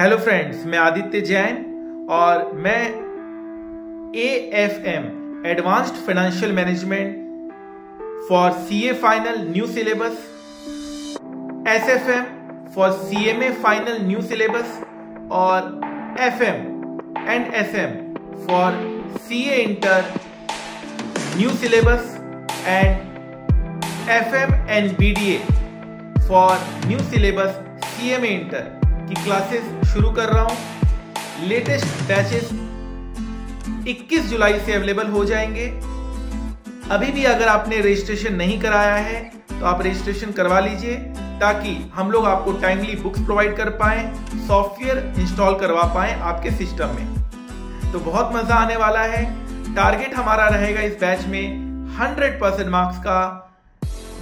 Hello friends, मैं आदित्य जैन और मैं AFM advanced financial management for CA final new syllabus, SFM for CMA final new syllabus और FM and SM for CA inter new syllabus and FM and BDA for new syllabus CMA inter की classes शुरू कर रहा हूं। Latest batches 21 जुलाई से available हो जाएंगे। अभी भी अगर आपने रजिस्ट्रेशन नहीं कराया है तो आप रजिस्ट्रेशन करवा लीजिए ताकि हम लोग आपको टाइमली बुक्स प्रोवाइड कर पाए, सॉफ्टवेयर इंस्टॉल करवा पाए आपके सिस्टम में। तो बहुत मजा आने वाला है। टारगेट हमारा रहेगा इस बैच में 100% मार्क्स का।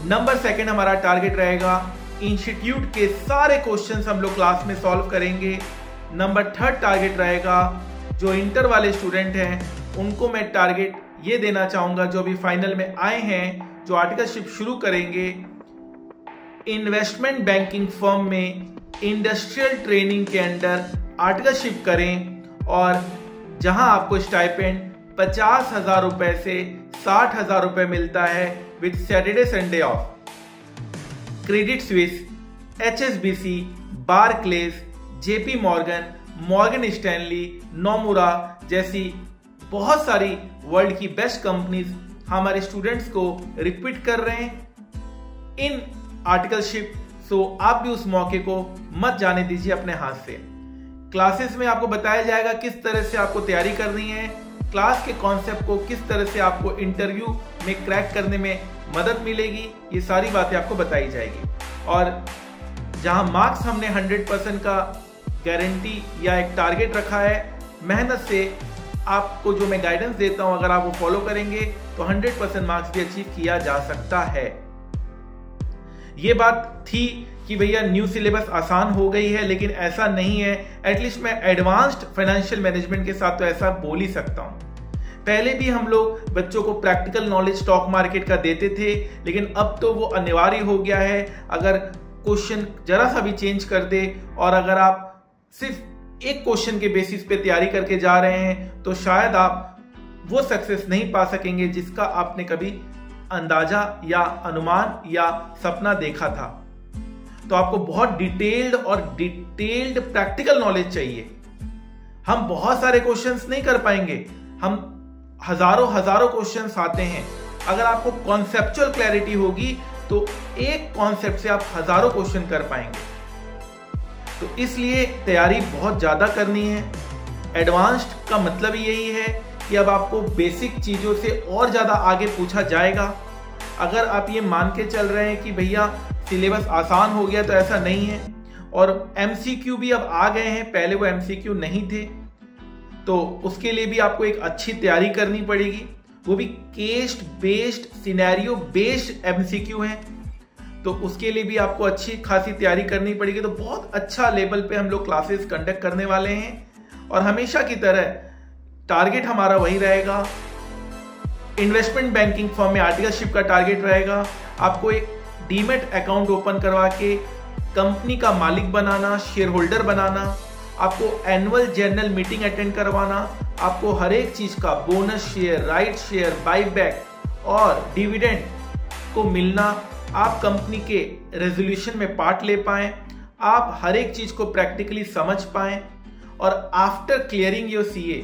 नंबर सेकंड हमारा टारगेट रहेगा इंस्टीट्यूट के सारे क्वेश्चंस हम लोग क्लास में सॉल्व करेंगे। नंबर थर्ड टारगेट रहेगा जो इंटर वाले स्टूडेंट हैं उनको मैं टारगेट ये देना चाहूंगा जो अभी फाइनल में आए हैं, जो आर्टिकलशिप शुरू करेंगे, इन्वेस्टमेंट बैंकिंग फर्म में इंडस्ट्रियल ट्रेनिंग के अंडर आर्टिकलशिप करें और जहां आपको स्टाइपेंड 50,000 रुपए से 60,000 रुपए मिलता है with Saturday Sunday off. Credit Suisse, HSBC, बारक्लेज, JP Morgan, Morgan Stanley, Nomura जैसी बहुत सारी वर्ल्ड की बेस्ट कंपनीज हमारे स्टूडेंट्स को रिक्रूट कर रहे हैं इन आर्टिकलशिप। सो आप भी उस मौके को मत जाने दीजिए अपने हाथ से। क्लासेस में आपको बताया जाएगा किस तरह से आपको तैयारी करनी है, क्लास के कॉन्सेप्ट को किस तरह से आपको इंटरव्यू में क्रैक करने में मदद मिलेगी, ये सारी बातें आपको बताई जाएगी। और जहां मार्क्स हमने 100% का गारंटी या एक टारगेट रखा है, मेहनत से आपको जो मैं गाइडेंस देता हूं अगर आप वो फॉलो करेंगे तो 100% मार्क्स भी अचीव किया जा सकता है। ये बात थी कि भैया न्यू सिलेबस आसान हो गई है, लेकिन ऐसा नहीं है। एटलीस्ट मैं एडवांस्ड फाइनेंशियल मैनेजमेंट के साथ तो ऐसा बोल ही सकता हूं। पहले भी हम लोग बच्चों को प्रैक्टिकल नॉलेज स्टॉक मार्केट का देते थे, लेकिन अब तो वो अनिवार्य हो गया है। अगर क्वेश्चन जरा सा भी चेंज कर दे और अगर आप सिर्फ एक क्वेश्चन के बेसिस पे तैयारी करके जा रहे हैं तो शायद आप वो सक्सेस नहीं पा सकेंगे जिसका आपने कभी अंदाजा या अनुमान या सपना देखा था। तो आपको बहुत डिटेल्ड प्रैक्टिकल नॉलेज चाहिए। हम बहुत सारे क्वेश्चंस नहीं कर पाएंगे, हम हजारों क्वेश्चंस आते हैं। अगर आपको कॉन्सेप्चुअल क्लैरिटी होगी तो एक कॉन्सेप्ट से आप हजारों क्वेश्चन कर पाएंगे। तो इसलिए तैयारी बहुत ज्यादा करनी है। एडवांस्ड का मतलब यही है कि अब आपको बेसिक चीजों से और ज्यादा आगे पूछा जाएगा। अगर आप ये मान के चल रहे हैं कि भैया सिलेबस आसान हो गया, तो ऐसा नहीं है। और MCQ भी अब आ गए हैं, पहले वो MCQ नहीं थे, तो उसके लिए भी आपको एक अच्छी तैयारी करनी पड़ेगी। वो भी case based, scenario based MCQ है, तो उसके लिए भी आपको अच्छी खासी तैयारी करनी पड़ेगी। तो बहुत अच्छा लेवल पे हम लोग क्लासेस कंडक्ट करने वाले हैं और हमेशा की तरह टारगेट हमारा वही रहेगा। इन्वेस्टमेंट बैंकिंग फर्म में आर्टिकलशिप का टारगेट रहेगा आपको एक डीमेट अकाउंट ओपन करवा के कंपनी का मालिक बनाना, शेयर होल्डर बनाना, आपको एनुअल जनरल मीटिंग अटेंड करवाना, आपको हर एक चीज का bonus share, right share, buyback और डिविडेंड को मिलना, आप कंपनी के रेजोल्यूशन में पार्ट ले पाएं, आप हर एक चीज को प्रैक्टिकली समझ पाएं। और आफ्टर क्लियरिंग योर CA,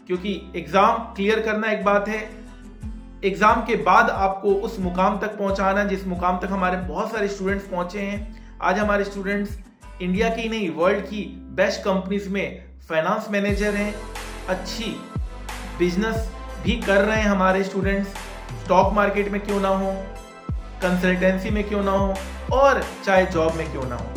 क्योंकि एग्जाम क्लियर करना एक बात है, एग्जाम के बाद आपको उस मुकाम तक पहुंचाना जिस मुकाम तक हमारे बहुत सारे स्टूडेंट्स पहुंचे हैं। आज हमारे स्टूडेंट्स इंडिया की नहीं, वर्ल्ड की बेस्ट कंपनीज में फाइनेंस मैनेजर हैं, अच्छी बिजनेस भी कर रहे हैं हमारे स्टूडेंट्स। स्टॉक मार्केट में क्यों ना हो, कंसल्टेंसी में क्यों ना हो और चाहे जॉब में क्यों ना हो।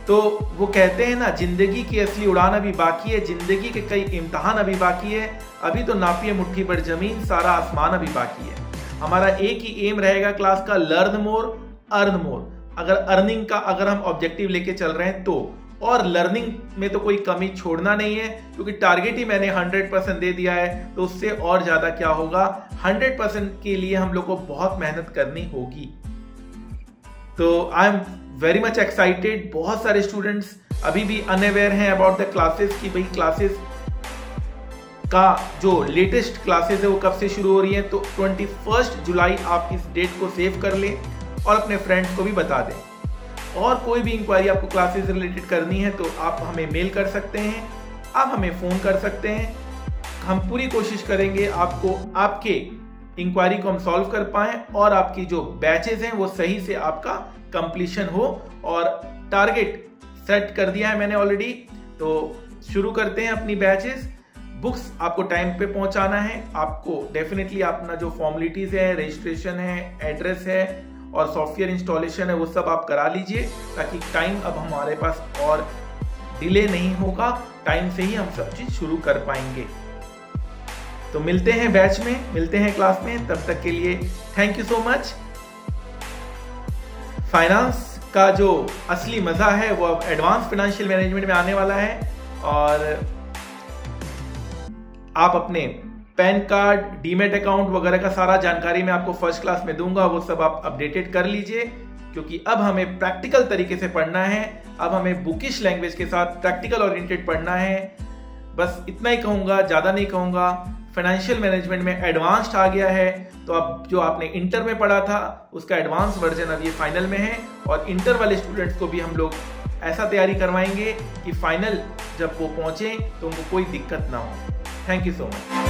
तो वो कहते हैं ना, जिंदगी की असली उड़ान अभी बाकी है, जिंदगी के कई इम्तिहान अभी बाकी है, अभी तो नापिए मुट्ठी पर जमीन, सारा आसमान अभी बाकी है। हमारा एक ही एम रहेगा क्लास का, लर्न मोर अर्न मोर। अगर अर्निंग का अगर हम ऑब्जेक्टिव लेके चल रहे हैं तो, और लर्निंग में तो कोई कमी छोड़ना नहीं है, क्योंकि टारगेट ही मैंने 100% दे दिया है, तो उससे और ज्यादा क्या होगा, 100% के लिए हम लोग को बहुत मेहनत करनी होगी। तो I am very much excited. बहुत सारे स्टूडेंट्स अभी भी अनअवेयर हैं अबाउट द क्लासेस कि भाई क्लासेस का जो लेटेस्ट क्लासेस है वो कब से शुरू हो रही है। तो 21 जुलाई आप इस डेट को सेव कर लें और अपने फ्रेंड्स को भी बता दें। और कोई भी इंक्वायरी आपको क्लासेस रिलेटेड करनी है तो आप हमें मेल कर सकते हैं, आप हमें फ़ोन कर सकते हैं। हम पूरी कोशिश करेंगे आपको आपके इंक्वायरी को हम सॉल्व कर पाएं और आपकी जो बैचेस हैं वो सही से आपका कंप्लीशन हो। और टारगेट सेट कर दिया है मैंने ऑलरेडी, तो शुरू करते हैं अपनी बैचेस। बुक्स आपको टाइम पे पहुंचाना है। आपको डेफिनेटली अपना जो फॉर्मेलिटीज है, रजिस्ट्रेशन है, एड्रेस है और सॉफ्टवेयर इंस्टॉलेशन है वो सब आप करा लीजिए, ताकि टाइम अब हमारे पास और डिले नहीं होगा, टाइम से ही हम सब चीज शुरू कर पाएंगे। तो मिलते हैं बैच में, मिलते हैं क्लास में। तब तक के लिए thank you so much. Finance का जो असली मजा है वो अब एडवांस फाइनेंशियल मैनेजमेंट में आने वाला है। और आप अपने पैन कार्ड, डीमेट अकाउंट वगैरह का सारा जानकारी मैं आपको फर्स्ट क्लास में दूंगा, वो सब आप अपडेटेड कर लीजिए, क्योंकि अब हमें प्रैक्टिकल तरीके से पढ़ना है। अब हमें बुकिश लैंग्वेज के साथ प्रैक्टिकल ओरिएंटेड पढ़ना है। बस इतना ही कहूंगा, ज्यादा नहीं कहूंगा। फाइनेंशियल मैनेजमेंट में एडवांस्ड आ गया है, तो अब जो आपने इंटर में पढ़ा था उसका एडवांस वर्जन अब ये फाइनल में है। और इंटर वाले स्टूडेंट्स को भी हम लोग ऐसा तैयारी करवाएंगे कि फाइनल जब वो पहुंचे तो उनको कोई दिक्कत ना हो। Thank you so much.